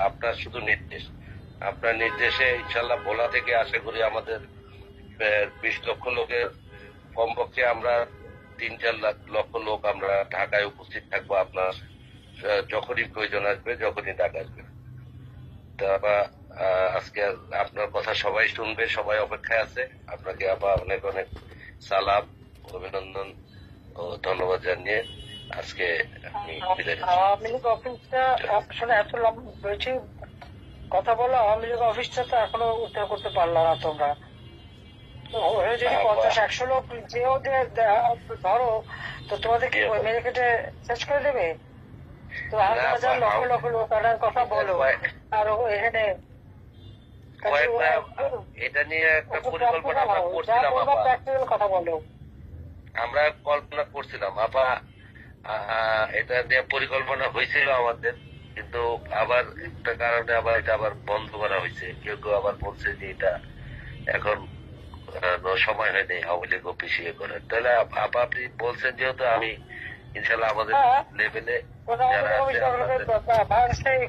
আপনার শুধু নির্দেশ, আপনার নির্দেশে ইনশাল্লাহ ভোলা থেকে আশা করি আমাদের 20 লক্ষ লোকের কমপক্ষে আমরা 3-4 লক্ষ লোক আমরা ঢাকায় উপস্থিত থাকবো। আপনার যখনই প্রয়োজন আসবে, যখনই ডাক আসবে। আবার আজকে আপনার কথা সবাই শুনবে, সবাই অপেক্ষায় আছে। আপনাকে আবার অনেক অনেক সালাম, অভিনন্দন ও ধন্যবাদ জানিয়ে আজকে আমি আওয়ামী লীগ অফিসটা আসলে এত বেশি কথা বলো, আওয়ামী লীগ অফিসটা তো এখনো উদ্ধার করতে পারলো না তোমরা। যদি 50-100 লোক যেও ধরো, তো তোমাদের কি মেরে কেটে শেষ করে দেবে? তো হাজার লক্ষ লক্ষ লোক কথা বলো, আর এখানে এটা নিয়ে একটা পরিকল্পনা আমরা করছিলাম, কথা বলো। আমরা কল্পনা করছিলাম আপা, এটা নিয়ে পরিকল্পনা হয়েছিল আমাদের, কিন্তু আবার একটা কারণে আবার এটা আবার বন্ধ করা হয়েছে। কেউ কেউ আবার বলছে যে এটা এখন সময় হয়নি আওয়ামী লীগ অফিস ইয়ে করার। তাহলে আপা আপনি বলছেন যেহেতু, আমি ইনশাল্লাহ আমাদের লেভেলে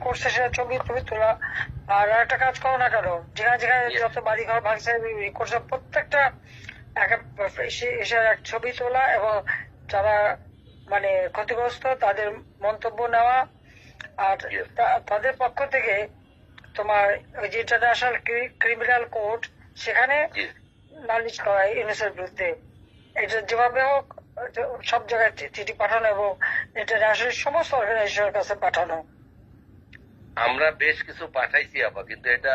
করছে সেটা ছবি তোলা। আর একটা কাজ করো না কেন, যেখানে যেখানে যত বাড়ি ঘর ভাঙছে করছে প্রত্যেকটা এক ছবি তোলা, এবং যারা মানে ক্ষতিগ্রস্ত তাদের মন্তব্য নেওয়া, আর তাদের পক্ষ থেকে তোমার ওই যে ইন্টারন্যাশনাল ক্রিমিনাল কোর্ট সেখানে নালিশ করা ইউনুসের বিরুদ্ধে। এটা যেভাবে হোক সব জায়গায় চিঠি পাঠানো এবং ইন্টারন্যাশনাল সমস্ত অর্গানাইজেশনের কাছে পাঠানো। আমরা বেশ কিছু পাঠাইছি আপা, কিন্তু এটা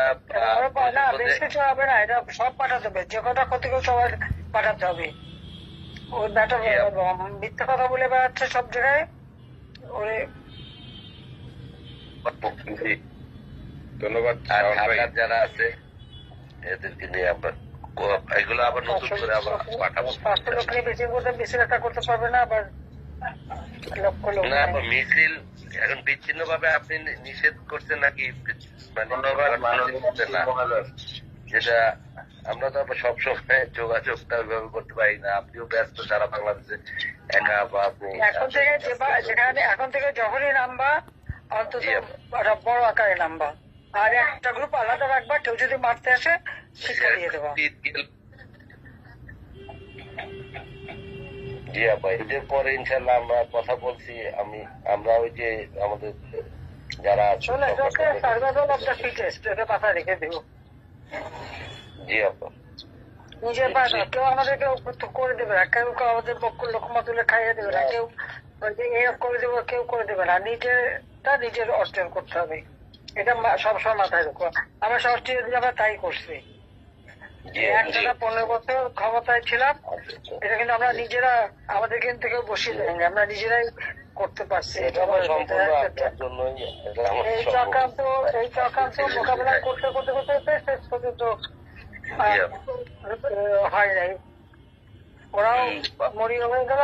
না, বেশ কিছু হবে না, এটা সব পাঠাতে হবে, যে কটা ক্ষতিগ্রস্ত সবাই পাঠাতে হবে। ওই ব্যাটা মিথ্যা কথা বলে বেড়াচ্ছে সব জায়গায়। ধন্যবাদ। যারা আছে এদেরকে নিয়ে আমরা এগুলো আবার নতুন করে আবার পাঠাবো। 500 লোক নিয়ে বেশি একটা করতে পারবে না, আবার লক্ষ লোক না। মিছিল এখন বিচ্ছিন্ন ভাবে আপনি নিষেধ করছেন নাকি? যেটা আমরা তো সবসময় যোগাযোগটা ওইভাবে করতে পারি না। আপনিও ব্যস্ত, সারা বাংলাদেশে একা বা আপনি এখন থেকে যখনই নামবা অন্তত বড় আকারে নামবা, আর একটা গ্রুপ আলাদা রাখবা, কেউ যদি মারতে আসে শিক্ষা দিয়ে দেবা। জি আপা, এদের পরে ইনশাল্লাহ আমরা কথা বলছি। আমরা ওই যে আমাদের যারা মাথায় রেখে দেবো। জি আপা, নিজের পাশে কেউ আমাদেরকে করে দেবে না, কেউ আমাদের পক্ষ লোকমা তুলে খাইয়ে দেবে না, কেউ করে দেবো, কেউ করে দেবে না। নিজেরটা নিজের অর্জন করতে হবে, এটা সবসময় মাথায় রাখবো। আমরা সবচেয়ে আমরা তাই করছি। 15 বছর ক্ষমতায় ছিলাম, এটা কিন্তু আমরা নিজেরা আমাদের কিন্তু কেউ বসিয়ে দেয়নি, আমরা নিজেরাই করতে পারছি। এই চক্রান্ত মোকাবেলা করতে করতে করতে শেষ পর্যন্ত হয় নাই, ওরাও মরিয়া হয়ে গেল।